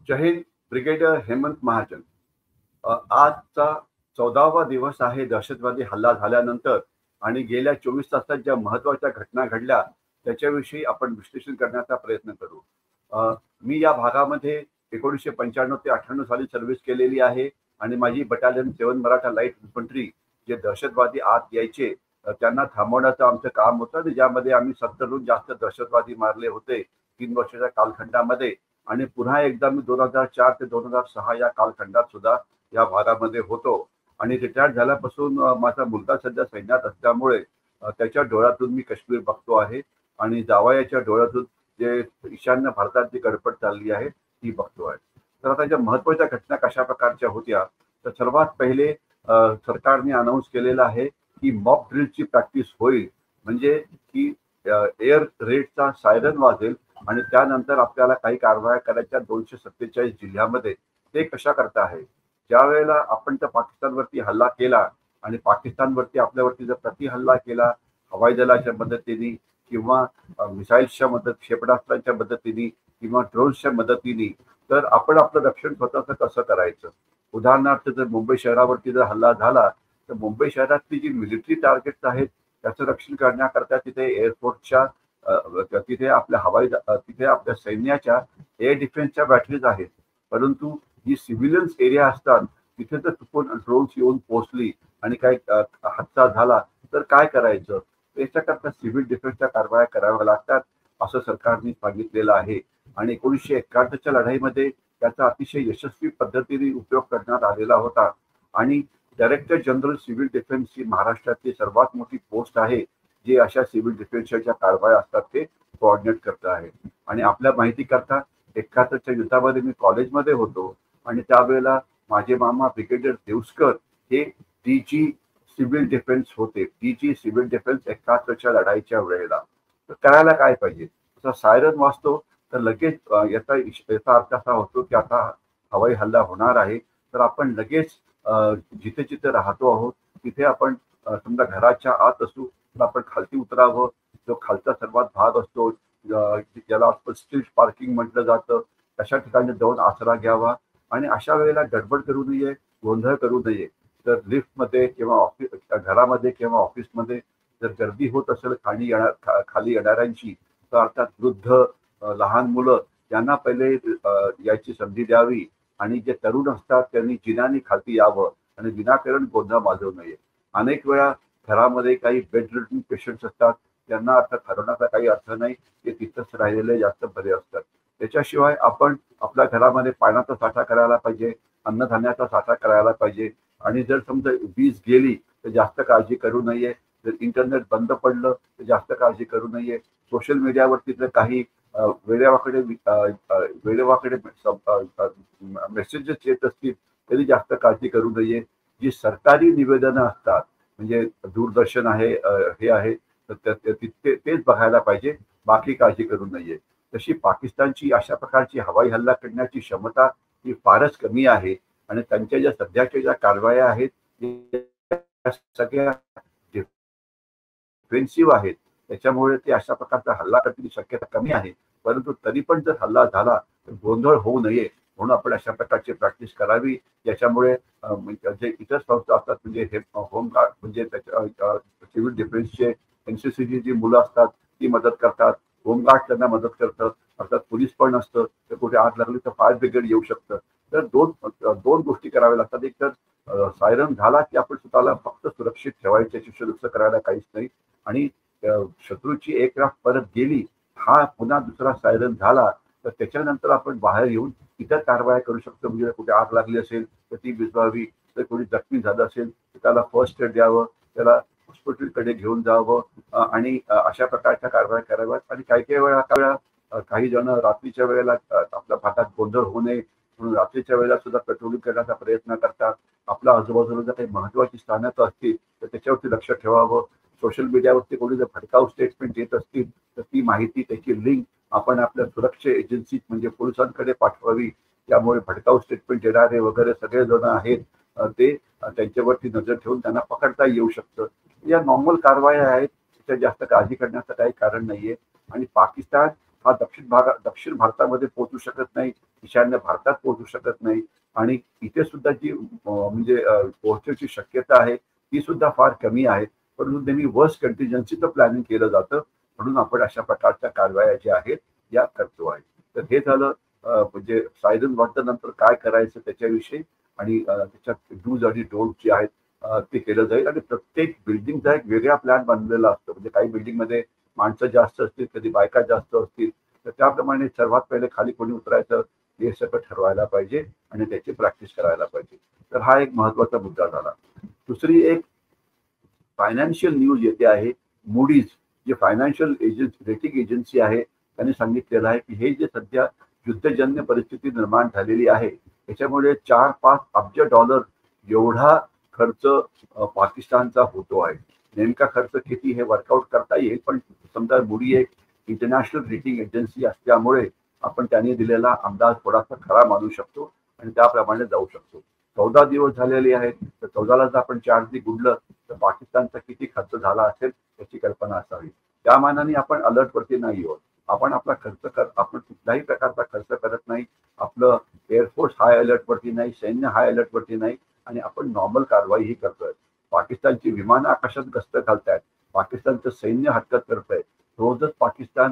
जय Hind. Brigadier Hemant Mahajan. आजचा 14वा दिवस आहे दहशतवादी हल्ला झाल्यानंतर आणि गेल्या 24 तासात ज्या महत्त्वाच्या घटना घडल्या त्याच्याविषयी आपण विश्लेषण करण्याचा प्रयत्न करू. मी या भागामध्ये 1995 ते 98 साली सर्व्हिस केलेली आहे आणि माझी बटालियन 7 मराठा लाईट इन्फंट्री जे दहशतवादी आत यायचे त्यांना थांबवण्याचं आमचं काम होतं आणि ज्यामध्ये आम्ही 70हून जास्त दहशतवादी मारले होते 3 वर्षाच्या कालखंडामध्ये. आणि पुन्हा एकदा मी 2004 ते 2006 या कालखंडात सुद्धा या भागामध्ये होतो आणि रिटायर्ड झाल्यापासून माझा मुलगा सध्या सैन्यात असल्यामुळे त्याच्या डोळ्यातून मी काश्मीर बघतो आहे आणि जावयाच्या डोळ्यातून जे ईशान्य भारतात जी गडबड चालली आहे ती बघतो आहे. तर आता ज्या महत्वाच्या घटना कशा प्रकारच्या होत्या तर सर्वात पहिले सरकारने अनाऊन्स केलेलं आहे की मॉक ड्रिलची प्रॅक्टिस होईल, म्हणजे की एअर रेडचा सायरन वाजेल आणि त्यानंतर आपल्याला काही कारवाया करायच्या 247 जिल्ह्यामध्ये. ते कशा करता आहे, ज्या वेळेला आपण तर पाकिस्तानवरती हल्ला केला आणि पाकिस्तानवरती आपल्यावरती जर प्रति हल्ला केला हवाई दलाच्या मदतीने किंवा मिसाईल्सच्या क्षेपणास्त्रांच्या मदतीने किंवा ड्रोन्सच्या मदतीने, तर आपण आपलं रक्षण स्वतःचं कसं करायचं. उदाहरणार्थ जर मुंबई शहरावरती जर हल्ला झाला तर मुंबई शहरातली जी मिलिटरी टार्गेट्स आहेत त्याचं रक्षण करण्याकरता तिथे एअरफोर्सच्या तिथे आपल्या सैन्याच्या एअर डिफेन्सच्या बॅटरीज आहेत. परंतु जी सिव्हिलियन्स एरिया असतात तिथे जर चुकून ड्रोन्स येऊन पोहोचली आणि काही हादसा झाला तर काय करायचं, याच्याकरता सिव्हिल डिफेन्सच्या कारवाया कराव्या लागतात असं सरकारने सांगितलेलं आहे. आणि 1971च्या लढाईमध्ये त्याचा अतिशय यशस्वी पद्धतीने उपयोग करण्यात आलेला होता. आणि डायरेक्टर जनरल सिव्हिल डिफेन्स ही महाराष्ट्रातली सर्वात मोठी पोस्ट आहे जे अशा सिव्हिल डिफेन्सच्या कारवाया असतात ते कोऑर्डिनेट करत आहे. आणि आपल्या माहिती करता 71च्या युद्धामध्ये मी कॉलेजमध्ये होतो आणि त्यावेळेला माझे मामा ब्रिगेडियर देवस्कर हे डीजी सिव्हिल डिफेन्स होते. डीजी सिव्हिल डिफेन्स 71च्या लढाईच्या वेळेला. तर करायला काय पाहिजे, जसा सायरन वाजतो तर लगेच याचा अर्थ असा होतो की आता हवाई हल्ला होणार आहे. तर आपण लगेच जिथे जिथे राहतो आहोत तिथे आपण समजा घराच्या आत असू तर आपण खालती उतरावं. जो खालचा सर्वात भाग असतो ज्याला आपण स्ट्रीट पार्किंग म्हटलं जातं अशा ठिकाणी जाऊन आसरा घ्यावा आणि अशा वेळेला गडबड करू नये, गोंधळ करू नये. तर लिफ्टमध्ये किंवा घरामध्ये किंवा ऑफिसमध्ये जर गर्दी होत असेल खाली येणाऱ्यांची तर अर्थात वृद्ध, लहान मुलं यांना पहिले याची संधी द्यावी आणि जे तरुण असतात त्यांनी जिन्याने खालती यावं आणि विनाकारण गोंधळ माजवू नये. अनेक वेळा घरामध्ये काही बेड रिडन पेशंट्स असतात, त्यांना आता ठरवण्याचा काही अर्थ नाही, ते तिथंच राहिलेले जास्त बरे असतात. त्याच्याशिवाय आपण आपल्या घरामध्ये पाण्याचा साठा करायला पाहिजे, अन्नधान्याचा साठा करायला पाहिजे. आणि जर समजा वीज गेली तर जास्त काळजी करू नये. जर इंटरनेट बंद पडलं तर जास्त काळजी करू नये. सोशल मीडियावरती जर काही वेडेवाकडे मेसेजेस येत असतील तरी जास्त काळजी करू नये. जी सरकारी निवेदनं असतात म्हणजे दूरदर्शन आहे, हे आहे, तर तेच बघायला पाहिजे, बाकी काळजी करू नये. तशी पाकिस्तानची अशा प्रकारची हवाई हल्ला करण्याची क्षमता ही फारच कमी आहे आणि त्यांच्या ज्या सध्याच्या ज्या कारवाया आहेत सगळ्या डिफेन्सिव्ह आहेत. त्याच्यामुळे ते अशा प्रकारचा हल्ला करण्याची शक्यता कमी आहे. परंतु तरी पण जर हल्ला झाला तर गोंधळ होऊ नये म्हणून आपण अशा प्रकारची प्रॅक्टिस करावी. याच्यामुळे जे इतर संस्था असतात म्हणजे हे होमगार्ड म्हणजे त्याच्या सिव्हिल डिफेन्सचे एनसीसीची जी मुलं असतात ती मदत करतात, होमगार्ड त्यांना मदत करतात, अर्थात पोलीस पण असतं. तर कुठे आग लागली तर फायर ब्रिगेड येऊ शकतं. तर दोन गोष्टी कराव्या लागतात. एक तर सायरन झाला की आपण स्वतःला फक्त सुरक्षित ठेवायचे, दुसरं करायला काहीच नाही. आणि शत्रूची एअरक्राफ्ट परत गेली, हा पुन्हा दुसरा सायरन झाला तर त्याच्यानंतर आपण बाहेर येऊन इतर कारवाया करू शकतो. म्हणजे कुठे आग लागली असेल तर ती विझवावी, तर कोणी जखमी झालं असेल तर त्याला फर्स्ट एड द्यावं, त्याला हॉस्पिटलकडे घेऊन जावं आणि अशा प्रकारच्या कारवाया कराव्यात. आणि काही वेळा काही जण रात्रीच्या वेळेला आपल्या भागात गोंधळ होऊ नये म्हणून रात्रीच्या वेळेला सुद्धा पेट्रोलिंग करण्याचा प्रयत्न करतात. आपल्या आजूबाजूला जर काही महत्वाची स्थानकं असतील तर त्याच्यावरती लक्ष ठेवावं. सोशल मीडियावरती कोणी जर भडकाऊ स्टेटमेंट येत असतील तर ती माहिती, त्याची लिंक आपण आपल्या सुरक्षा एजन्सी म्हणजे पोलिसांकडे पाठवावी. त्यामुळे भडकाऊ स्टेटमेंट देणारे वगैरे सगळे जण आहेत ते त्यांच्यावरती नजर ठेवून त्यांना पकडता येऊ शकतं. या नॉर्मल कारवाया आहेत, त्याच्या जास्त काळजी करण्याचं काही कारण नाहीये. आणि पाकिस्तान हा दक्षिण भारतामध्ये पोहोचू शकत नाही, ईशान्य भारतात पोहोचू शकत नाही, आणि इथे सुद्धा जी म्हणजे पोहोचण्याची शक्यता आहे ती सुद्धा फार कमी आहे. परंतु नेहमी वर्स्ट कंटिजन्सीचं प्लॅनिंग केलं जातं, म्हणून आपण अशा प्रकारच्या कारवाया ज्या आहेत या करतो आहे. तर हे झालं म्हणजे सायरन वाजल्यानंतर काय करायचं त्याच्याविषयी, आणि त्याच्यात डूज आणि डोंट जे आहेत ते केलं जाईल. आणि प्रत्येक बिल्डिंगचा एक वेगळा प्लॅन बनलेला असतो. म्हणजे काही बिल्डिंगमध्ये माणसं जास्त असतील, कधी बायका जास्त असतील, तर त्याप्रमाणे सर्वात पहिले खाली कोणी उतरायचं हे सगळं ठरवायला पाहिजे आणि त्याची प्रॅक्टिस करायला पाहिजे. तर हा एक महत्वाचा मुद्दा झाला. दुसरी एक फायनान्शियल न्यूज येते आहे. मूडीज जे फायनान्शियल रेटिंग एजन्सी आहे त्यांनी सांगितलेलं आहे की हे जे सध्या युद्धजन्य परिस्थिती निर्माण झालेली आहे त्याच्यामुळे 4-5 अब्ज डॉलर एवढा खर्च पाकिस्तानचा होतो आहे. नेमका खर्च किती हे वर्कआउट करता येईल, पण समजा मूडी एक इंटरनॅशनल रेटिंग एजन्सी असल्यामुळे आपण त्यांनी दिलेला अंदाज थोडासा खरा मानू शकतो आणि त्याप्रमाणे जाऊ शकतो. 14 दिवस झालेले आहेत, तर 14ला जर आपण 4 गुणलं तर पाकिस्तानचा किती खर्च झाला असेल याची कल्पना असावी. त्या मानाने आपण अलर्टवरती नाही आहोत. आपण आपला आपण कुठल्याही प्रकारचा खर्च करत नाही. आपलं एअरफोर्स हाय अलर्टवरती नाही, सैन्य हाय अलर्टवरती नाही, आणि आपण नॉर्मल कारवाई ही करतोय. पाकिस्तानची विमानं आकाशात गस्त घालतायत, पाकिस्तानचं सैन्य हरकत करतंय. रोजच पाकिस्तान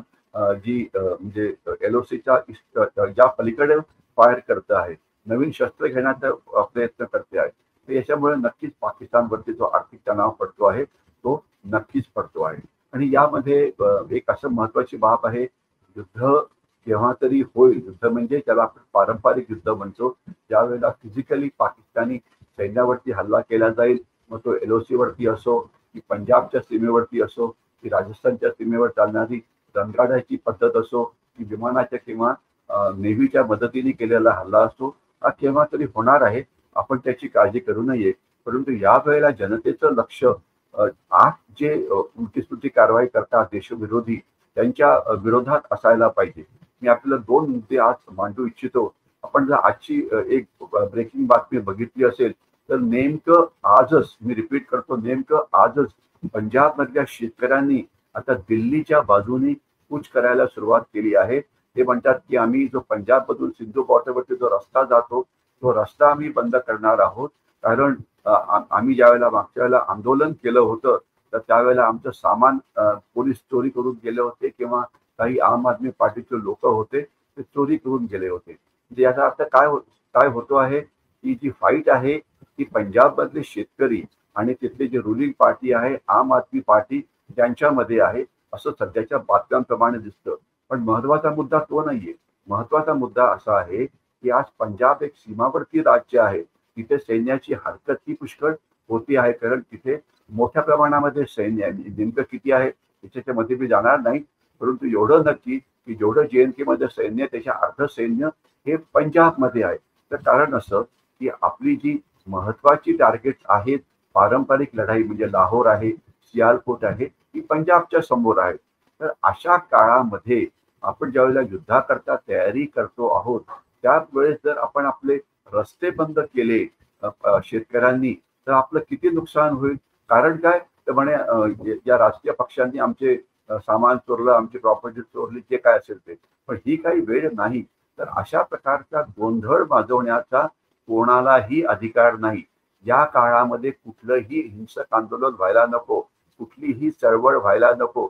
जी म्हणजे LOCच्या ज्या पलीकडे फायर करत आहे, नवीन शस्त्र घेण्याचा प्रयत्न करते आहे. तर याच्यामुळे नक्कीच पाकिस्तानवरती जो आर्थिक तणाव पडतो आहे तो नक्कीच पडतो आहे. आणि यामध्ये एक असं महत्वाची बाब आहे, युद्ध केव्हा तरी होईल. युद्ध म्हणजे त्याला आपण पारंपरिक युद्ध म्हणतो, ज्यावेळेला फिजिकली पाकिस्तानी सैन्यावरती हल्ला केला जाईल, मग तो LOC वरती असो की पंजाबच्या सीमेवरती असो की राजस्थानच्या सीमेवर चालणारी रणगाड्याची पद्धत असो की विमानाच्या किंवा नेव्हीच्या मदतीने केलेला हल्ला असो, हा केव्हा तरी होणार आहे. आपण त्याची काळजी करू नये. परंतु या वेळेला जनतेचं लक्ष आज जे उलटी कारवाई करतात देशविरोधी त्यांच्या विरोधात असायला पाहिजे. मी आपल्याला 2 मुद्दे आज मांडू इच्छितो. आपण जर आजची एक ब्रेकिंग बातमी बघितली असेल तर नेमकं आजच, मी रिपीट करतो, नेमकं आजच पंजाब मधल्या शेतकऱ्यांनी आता दिल्लीच्या बाजूने कूच करायला सुरुवात केली आहे. ते म्हणतात की आम्ही जो पंजाब मधून सिंधू बॉर्डरवरती जो रस्ता जातो तो रस्ता आम्ही बंद करणार आहोत, कारण आम्ही ज्या वेळेला मागच्या वेळेला आंदोलन केलं होतं तर त्यावेळेला आमचं सामान पोलीस चोरी करून गेले होते किंवा काही आम आदमी पार्टीचे लोक होते ते चोरी करून गेले होते. म्हणजे याचा अर्थ काय होतो आहे की जी फाईट आहे ती पंजाब मधले शेतकरी आणि तिथले जे रुलिंग पार्टी आहे आम आदमी पार्टी त्यांच्यामध्ये आहे असं सध्याच्या बातम्यांप्रमाणे दिसतं. पण महत्वाचा मुद्दा तो नाहीये. महत्वाचा मुद्दा असा आहे की आज पंजाब एक सीमावर्ती राज्य आहे. तिथे सैन्याची हरकत ही पुष्कळ होती आहे, कारण तिथे मोठ्या प्रमाणामध्ये सैन्य आहे. नेमकं किती आहे त्याच्यामध्ये मी जाणार नाही, परंतु एवढं नक्की की जेवढं JNK मध्ये सैन्य त्याच्या अर्ध सैन्य हे पंजाबमध्ये आहे. तर कारण असं की आपली जी महत्वाची टार्गेट आहेत पारंपरिक लढाई म्हणजे लाहोर आहे, सियालकोट आहे, ही पंजाबच्या समोर आहे. तर अशा काळामध्ये आपण ज्यावेळेला युद्धाकरता तयारी करतो आहोत त्यावेळेस जर आपण आपले रस्ते बंद केले शेतकऱ्यांनी तर आपलं किती नुकसान होईल. कारण काय तर म्हणे या राजकीय पक्षांनी आमचे सामान चोरलं, आमची प्रॉपर्टी चोरली, जे काय असेल ते. पण ही काही वेळ नाही. तर अशा प्रकारचा गोंधळ माजवण्याचा कोणालाही अधिकार नाही. या काळामध्ये कुठलंही हिंसक आंदोलन व्हायला नको, कुठलीही चळवळ व्हायला नको,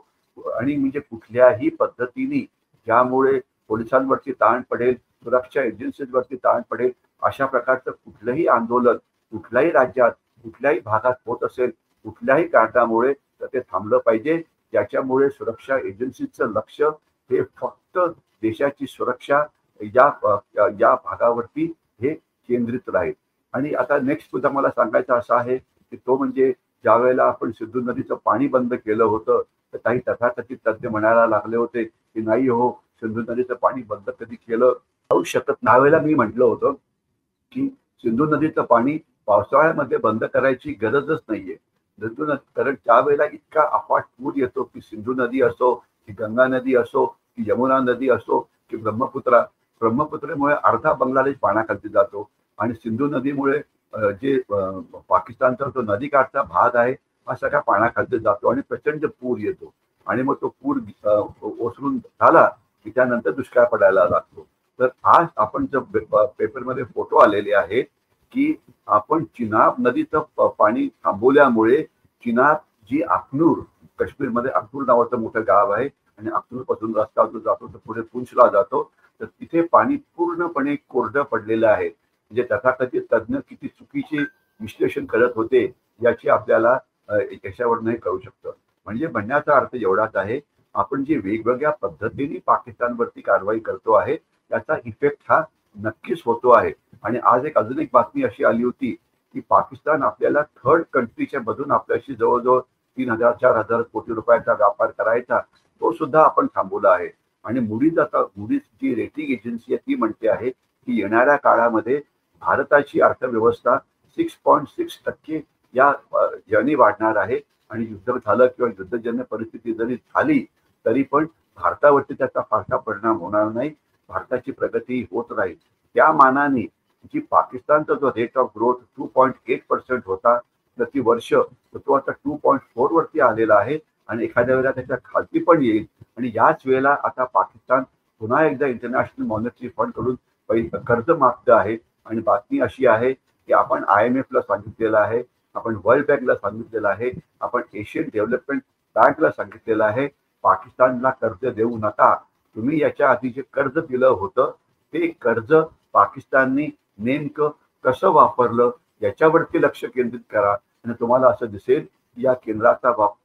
आणि म्हणजे कुठल्याही पद्धतीने ज्यामुळे पोलिसांवरती ताण पडेल, सुरक्षा एजन्सीजवरती ताण पडेल, अशा प्रकारचं कुठलंही आंदोलन कुठल्याही राज्यात कुठल्याही भागात होत असेल कुठल्याही कारणामुळे तर ते थांबलं पाहिजे. ज्याच्यामुळे सुरक्षा एजन्सीचं लक्ष हे फक्त देशाची सुरक्षा या भागावरती हे केंद्रित राहील. आणि आता नेक्स्ट मुद्दा मला सांगायचा असा आहे की तो म्हणजे ज्या वेळेला आपण सिंधू नदीचं पाणी बंद केलं होतं तर काही तथाकथित तज्ज्ञ म्हणायला लागले होते की नाही हो, सिंधू नदीचं पाणी बंद कधी केलं जाऊ शकत नाही. त्यावेळेला मी म्हटलं होतं की सिंधू नदीचं पाणी पावसाळ्यामध्ये बंद करायची गरजच नाहीये. कारण त्यावेळेला इतका अफाट पूर येतो की सिंधू नदी असो की गंगा नदी असो की यमुना नदी असो की ब्रह्मपुत्रेमुळे अर्धा बांगलादेश पाण्याखाली जातो, आणि सिंधू नदीमुळे जे पाकिस्तानचा जो नदीकाठचा भाग आहे हा सगळा पाण्याखाली जातो आणि प्रचंड पूर येतो. आणि मग तो पूर ओसरून झाला की त्यानंतर दुष्काळ पडायला लागतो. तर आज आपण जो पेपरमध्ये फोटो आलेले आहेत की आपण चिनाब नदीचं पाणी थांबवल्यामुळे चिनाब जी अखनूर, काश्मीरमध्ये अखनूर नावाचं मोठं गाव आहे आणि अखनूर पासून रस्ता जो जातो तो पुढे पुंछला जातो, तर तिथे पाणी पूर्णपणे कोरडं पडलेलं आहे. म्हणजे तथाकथित तज्ज्ञ किती चुकीचे विश्लेषण करत होते याची आपल्याला याच्यावरनंही कळू शकतं. म्हणजे म्हणण्याचा अर्थ एवढाच आहे, आपण जी वेगवेगळ्या पद्धतीने पाकिस्तानवरती कारवाई करतो आहे त्याचा इफेक्ट हा नक्कीच होतो आहे. आणि आज अजून एक बातमी अशी आली होती की पाकिस्तान आपल्याला थर्ड कंट्रीच्या मधून आपल्याशी जवळजवळ 3,000-4,000 कोटी रुपयाचा व्यापार करायचा, तो सुद्धा आपण थांबवला आहे. आणि मूडीज जी रेटिंग एजन्सी आहे ती म्हणते आहे की येणाऱ्या काळामध्ये भारताची अर्थव्यवस्था 6.6% याने वाढणार आहे. आणि युद्ध झालं किंवा युद्धजन्य परिस्थिती जरी झाली तरी पण भारतावरती त्याचा फारसा परिणाम होणार नाही. भारताची प्रगती होत राहील. त्या मानाने जी पाकिस्तानचा जो रेट ऑफ ग्रोथ 2.8% होता प्रति वर्ष, तो आता 2.4 वरती आलेला आहे आणि एखाद्या वेळेला त्याच्या खालती पण येईल. आणि याच वेळेला आता पाकिस्तान पुन्हा एकदा इंटरनॅशनल मॉनिटरी फंड कडून कर्ज मागतं आहे. आणि बातमी अशी आहे की आपण IMF ला सांगितलेलं आहे, आपण वर्ल्ड बँकला सांगितलेलं आहे, आपण एशियन डेव्हलपमेंट बँकला सांगितलेलं आहे, पाकिस्तानला कर्ज देऊ नका. तुम्ही याच्या आधी जे कर्ज दिलं होतं ते कर्ज पाकिस्तानने नेमकं कसं वापरलं याच्यावरती लक्ष केंद्रित करा. आणि तुम्हाला असं दिसेल या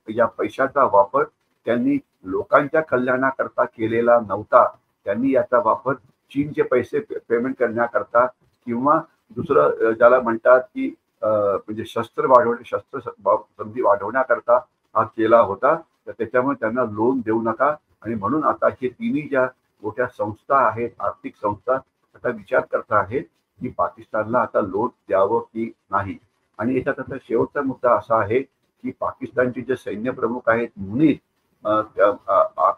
या पैशाचा वापर त्यांनी लोकांच्या कल्याणाकरता केलेला नव्हता. त्यांनी याचा वापर चीनचे पैसे पेमेंट करण्याकरता किंवा दुसरं ज्याला म्हणतात की म्हणजे शस्त्र संधी वाढवण्याकरता हा केला होता. तर त्याच्यामुळे त्यांना लोन देऊ नका. आणि म्हणून आता हे तिन्ही ज्या मोठ्या संस्था आहेत, आर्थिक संस्था, आता विचार करता आहेत की पाकिस्तानला आता लोन द्यावं की नाही. आणि याच्यात आता शेवटचा मुद्दा असा आहे की पाकिस्तानचे जे सैन्य प्रमुख आहेत मुनीर,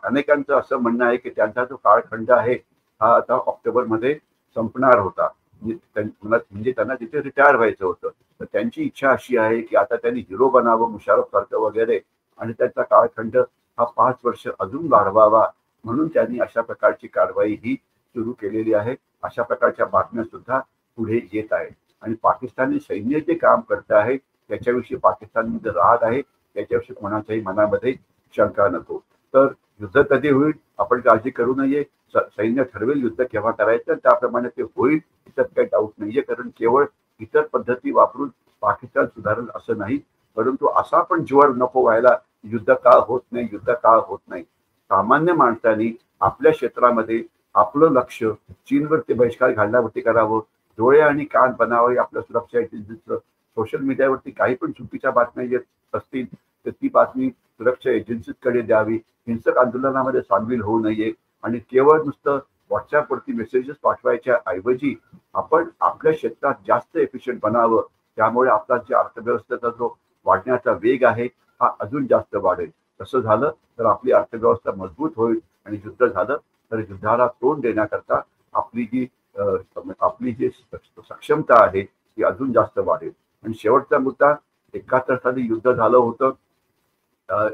अनेकांचं असं म्हणणं आहे की त्यांचा जो काळखंड आहे हा आता ऑक्टोबरमध्ये संपणार होता. म्हणजे त्यांना तिथे रिटायर व्हायचं होतं. तर त्यांची इच्छा अशी आहे की आता त्यांनी हिरो बनावं मुशारफ सारखं वगैरे, आणि त्याचा काळखंड हा 5 वर्ष अजून वाढवावा, म्हणून त्यांनी अशा प्रकारची कारवाई ही सुरू केलेली आहे. अशा प्रकारच्या बातम्या सुद्धा पुढे येत आहेत. आणि पाकिस्तानी सैन्य जे काम करत आहे त्याच्याविषयी पाकिस्तानमध्ये राग आहे, त्याच्याविषयी कोणाच्याही मनामध्ये शंका नको. तर युद्ध कधी होईल आपण काळजी करू नये. सैन्य ठरवेल युद्ध केव्हा करायचं, त्याप्रमाणे ते होईल, त्याच्यात काही डाऊट नाहीये. कारण केवळ इतर पद्धती वापरून पाकिस्तान सुधारेल असं नाही, परंतु असा पण ज्वर नको व्हायला युद्ध का होत नाही, युद्ध का होत नाही. सामान्य माणसांनी आपल्या क्षेत्रामध्ये आपलं लक्ष चीनवरती बहिष्कार घालण्यावरती करावं, डोळे आणि कान बनावे आपल्या सुरक्षा एजन्सीचं. सोशल मीडियावरती काही पण चुकीच्या बातम्या येत असतील तर ती बातमी सुरक्षा एजन्सीकडे द्यावी. हिंसक आंदोलनामध्ये सामील होऊ नये. आणि केवळ नुसतं व्हॉट्सअपवरती मेसेजेस पाठवायच्या ऐवजी आपण आपल्या क्षेत्रात जास्त एफिशियंट बनावं. त्यामुळे आपला जे अर्थव्यवस्थेचा जो वाढण्याचा वेग आहे हा अजून जास्त वाढेल. तसं झालं तर आपली अर्थव्यवस्था मजबूत होईल. आणि युद्ध झालं तर युद्धाला तोंड देण्याकरता आपली जी सक्षमता आहे ती अजून जास्त वाढेल. आणि शेवटचा मुद्दा, 71 साली युद्ध झालं होतं,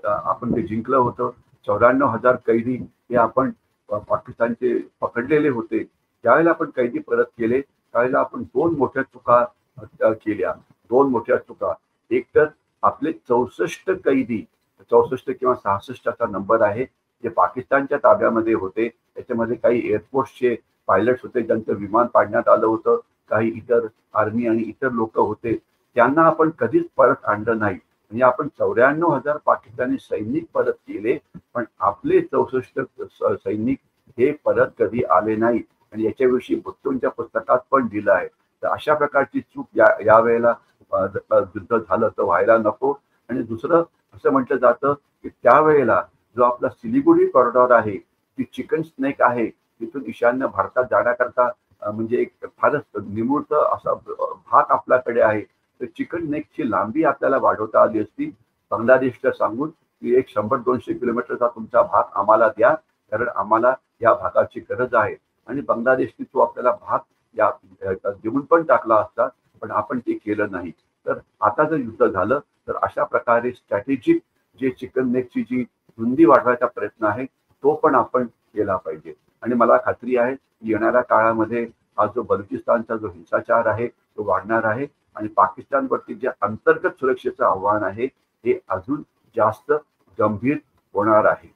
आपण ते जिंकलं होतं. 94,000 कैदी हे आपण पाकिस्तानचे पकडलेले होते. त्यावेळेला आपण कैदी परत केले. त्यावेळेला आपण दोन मोठ्या चुका केल्या. एक तर आपले 64 कैदी, 64 किंवा 66 असा नंबर आहे, जे पाकिस्तानच्या ताब्यामध्ये होते. त्याच्यामध्ये काही एअरफोर्सचे पायलट्स होते ज्यांचं विमान पाडण्यात आलं होतं, काही इतर आर्मी आणि इतर लोक होते. त्यांना आपण कधीच परत आणलं नाही. म्हणजे आपण 94,000 पाकिस्तानी सैनिक परत केले, पण आपले 64 सैनिक हे परत कधी आले नाही. आणि याच्याविषयी भुत्तूंच्या पुस्तकात पण दिलं आहे. तर अशा प्रकारची चूक यावेळेला युद्ध झालं तर व्हायला नको. आणि दुसरं असं म्हटलं जातं की त्यावेळेला जो आपला सिलिगुडी कॉरिडॉर आहे, ती चिकन स्नेक आहे, तिथून ईशान्य भारतात जाण्याकरता म्हणजे एक फारच निमुळत असा भाग आपल्याकडे आहे. तर चिकन नेकची लांबी आपल्याला वाढवता आली असती. बांगलादेशला सांगून की एक 100-200 किलोमीटरचा तुमचा भाग आम्हाला द्या, कारण आम्हाला या भागाची गरज आहे. आणि बांगलादेशने तो आपल्याला भाग या देऊन पण टाकला असता, पण आपण ते केलं नाही. तर आता जर युद्ध झालं तर अशा प्रकारे स्ट्रॅटेजिक जे चिकन नेकची जी रुंदी वाढवायचा प्रयत्न आहे तो पण आपण केला पाहिजे. आणि मला खात्री आहे की येणाऱ्या काळामध्ये हा जो बलुचिस्तानचा जो हिंसाचार आहे तो वाढणार आहे आणि पाकिस्तानवरती जे अंतर्गत सुरक्षेचं आव्हान आहे हे अजून जास्त गंभीर होणार आहे.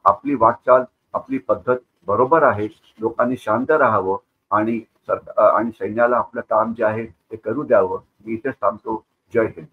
आपली वाटचाल, आपली पद्धत बरोबर आहे. लोकांनी शांत राहावं आणि आणि सैन्याला आपलं काम जे आहे ते करू द्यावं. मी इथेच थांबतो. जय हिंद.